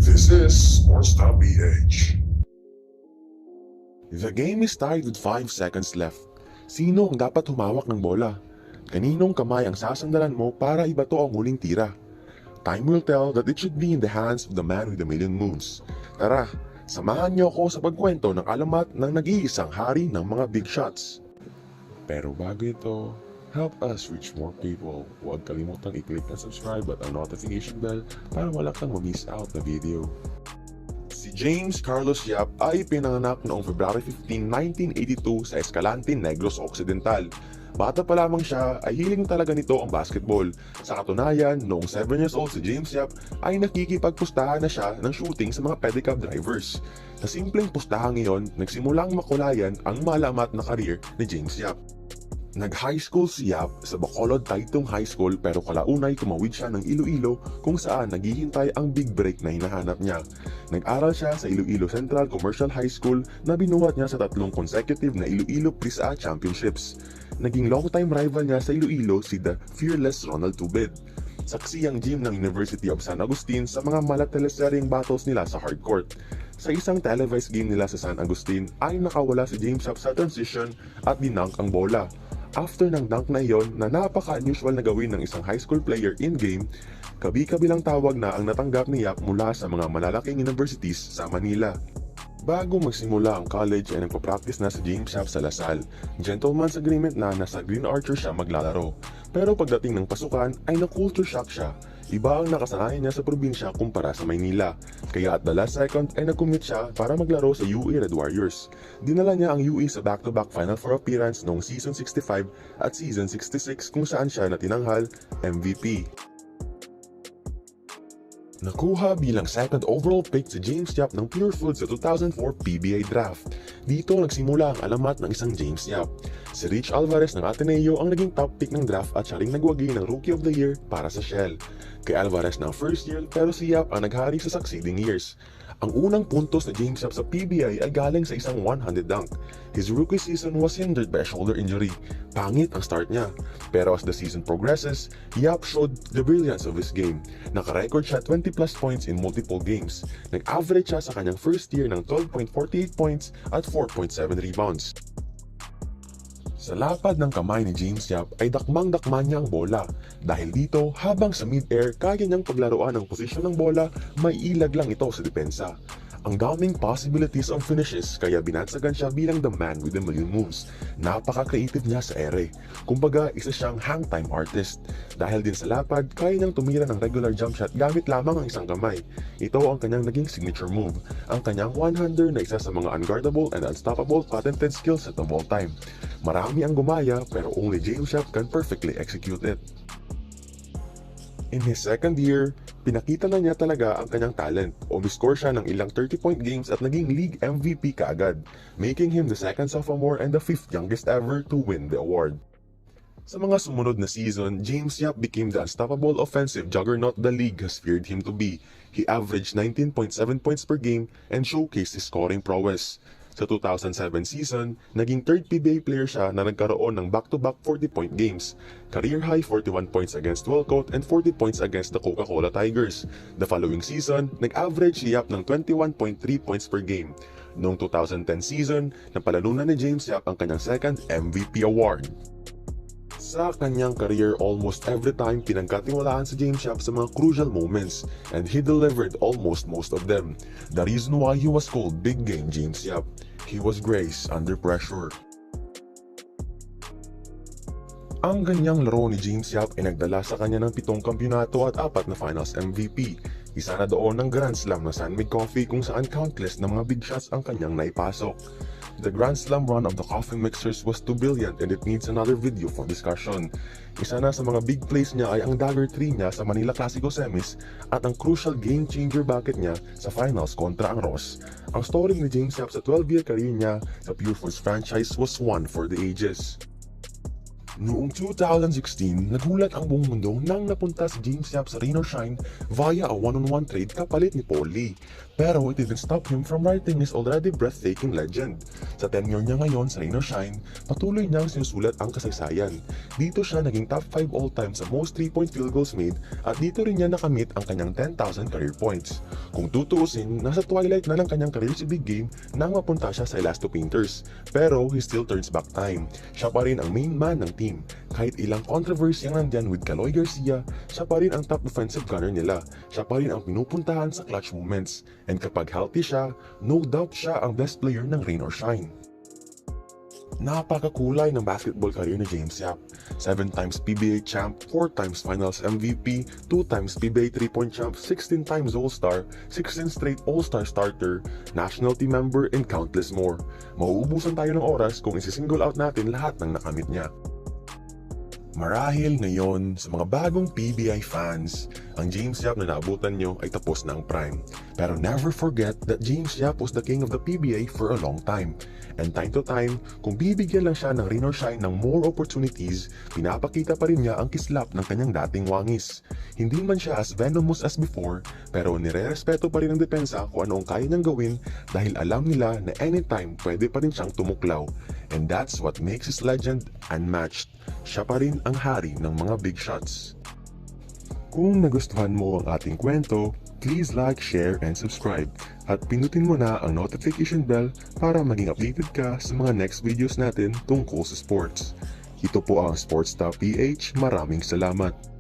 This is Sports.ph. The game is tied with 5 seconds left. Sino ang dapat humawak ng bola? Kaninong kamay ang sasandalan mo para ibato ang huling tira? Time will tell that it should be in the hands of the man with a million moves. Tara, samahan niyo ako sa pagkwento ng alamat ng nag-iisang hari ng mga big shots. Pero bago ito, help us reach more people. Huwag kalimutang i-click ang subscribe at ang notification bell para wala kang ma-miss out na video. Si James Carlos Yap ay pinanganak noong February 15, 1982 sa Escalante, Negros Occidental. Bata pa lamang siya ay hiling talaga nito ang basketball. Sa katunayan, noong 7 years old si James Yap ay nakikipagpustahan na siya ng shooting sa mga pedicab drivers. Sa simpleng pustahan ngayon, nagsimulang makulayan ang malamat na karir ni James Yap. Nag-high school si Yap sa Bacolod Taytong High School pero kalaunay tumawid siya ng Iloilo kung saan naghihintay ang big break na hinahanap niya. Nag-aral siya sa Iloilo Central Commercial High School na binuhat niya sa 3 consecutive na Iloilo Pris-A Championships. Naging long-time rival niya sa Iloilo si The Fearless Ronald Tubed. Saksi ang gym ng University of San Agustin sa mga malateleseryeng battles nila sa hardcourt. Sa isang televised game nila sa San Agustin ay nakawala si James Yap sa transition at dinunk ang bola. After ng dunk na iyon na napaka-unusual na gawin ng isang high school player in-game, kabi-kabilang tawag na ang natanggap ni Yap mula sa mga malalaking universities sa Manila. Bago magsimula ang college ay nagpa-practice na si James Yap sa Lasal. Gentleman's agreement na nasa Green Archer siya maglalaro. Pero pagdating ng pasukan ay na-culture shock siya. Iba ang nakasanayan niya sa probinsya kumpara sa Maynila. Kaya at the last second ay nag-commit siya para maglaro sa UE Red Warriors. Dinala niya ang UE sa back-to-back Final Four appearance noong Season 65 at Season 66 kung saan siya natinanghal MVP. Nakuha bilang second overall pick si James Yap ng Pure Foods sa 2004 PBA Draft. Dito nagsimula ang alamat ng isang James Yap. Si Rich Alvarez ng Ateneo ang naging top pick ng draft at siya ring nagwagi ng Rookie of the Year para sa Shell. Kay Alvarez ng first year pero si Yap ang naghari sa succeeding years. Ang unang puntos ni James Yap sa PBA ay galing sa isang one-handed dunk. His rookie season was hindered by a shoulder injury. Pangit ang start niya. Pero as the season progresses, Yap showed the brilliance of his game. Naka-record siya 20 plus points in multiple games. Nag-average siya sa kanyang first year ng 12.48 points at 4.7 rebounds. Sa lapad ng kamay ni James Yap ay dakmang-dakma niya ang bola. Dahil dito, habang sa mid-air, kaya niyang paglaruan ang posisyon ng bola, may ilag lang ito sa depensa. Ang daming possibilities of finishes kaya binansagan siya bilang the man with a million moves. Napaka-creative niya sa ere. Kumbaga, isa siyang hang time artist. Dahil din sa lapad, kaya niyang tumira ng regular jump shot gamit lamang ang isang kamay. Ito ang kanyang naging signature move. Ang kanyang one-hander na isa sa mga unguardable and unstoppable patented skill set of all time. Marami ang gumaya pero only James Yap can perfectly execute it. In his second year, pinakita na niya talaga ang kanyang talent. Umiscore siya ng ilang 30-point games at naging league MVP kaagad, making him the second sophomore and the 5th youngest ever to win the award. Sa mga sumunod na season, James Yap became the unstoppable offensive juggernaut the league has feared him to be. He averaged 19.7 points per game and showcased his scoring prowess. Sa 2007 season, naging 3rd PBA player siya na nagkaroon ng back-to-back 40-point games. Career high 41 points against Walcott and 40 points against the Coca-Cola Tigers. The following season, nag-average si Yap ng 21.3 points per game. Noong 2010 season, napalalunan ni James Yap ang kanyang second MVP award. Sa kanyang career, almost every time pinagkatiwalaan si James Yap sa mga crucial moments and he delivered almost most of them. The reason why he was called Big Game James Yap, he was grace under pressure. Ang ganyang laro ni James Yap ay nagdala sa kanya ng 7 kampyonato at 4 na finals MVP. Isa na doon ng Grand Slam na San Mig Coffee kung saan countless na mga big shots ang kanyang naipasok. The Grand Slam run of the coffee mixers was too brilliant and it needs another video for discussion. Isa na sa mga big plays niya ay ang dagger 3 niya sa Manila Clasico Semis at ang crucial game changer bucket niya sa finals kontra ang Ross. Ang story ni James Yap sa 12-year career niya sa Pure Foods franchise was one for the ages. Noong 2016, nagulat ang buong mundo nang napunta si James Yap sa Rain or Shine via a one-on-one trade kapalit ni Paul Lee. Pero it didn't stop him from writing his already breathtaking legend. Sa tenure niya ngayon sa Rain or Shine, patuloy niyang sinusulat ang kasaysayan. Dito siya naging top 5 all-time sa most 3-point field goals made at dito rin niya nakamit ang kanyang 10,000 career points. Kung tutuusin, nasa twilight na ng kanyang career si Big Game nang mapunta siya sa Elasto Painters. Pero he still turns back time. Siya pa rin ang main man ng team. Kahit ilang controversy ang nandyan with Kaloy Garcia, siya pa rin ang top defensive gunner nila. Siya pa rin ang pinupuntahan sa clutch moments. And kapag healthy siya, no doubt siya ang best player ng Rain or Shine. Napakakulay ng basketball career ni James Yap. 7 times PBA champ, 4 times finals MVP, 2 times PBA 3-point champ, 16 times All-Star, 16 straight All-Star starter, national team member, and countless more. Mauubusan tayo ng oras kung isi-single out natin lahat ng nakamit niya. Marahil ngayon, sa mga bagong PBA fans, ang James Yap na naabutan nyo ay tapos na ang prime. Pero never forget that James Yap was the king of the PBA for a long time. And time to time, kung bibigyan lang siya ng Rain or Shine ng more opportunities, pinapakita pa rin niya ang kislap ng kanyang dating wangis. Hindi man siya as venomous as before, pero nire-respeto pa rin ang depensa kung ano ang kaya niyang gawin dahil alam nila na anytime pwede pa rin siyang tumuklaw. And that's what makes his legend unmatched. Siya pa rin ang hari ng mga big shots. Kung nagustuhan mo ang ating kwento, please like, share, and subscribe. At pindutin mo na ang notification bell para maging updated ka sa mga next videos natin tungkol sa sports. Ito po ang Sports Top PH. Maraming salamat.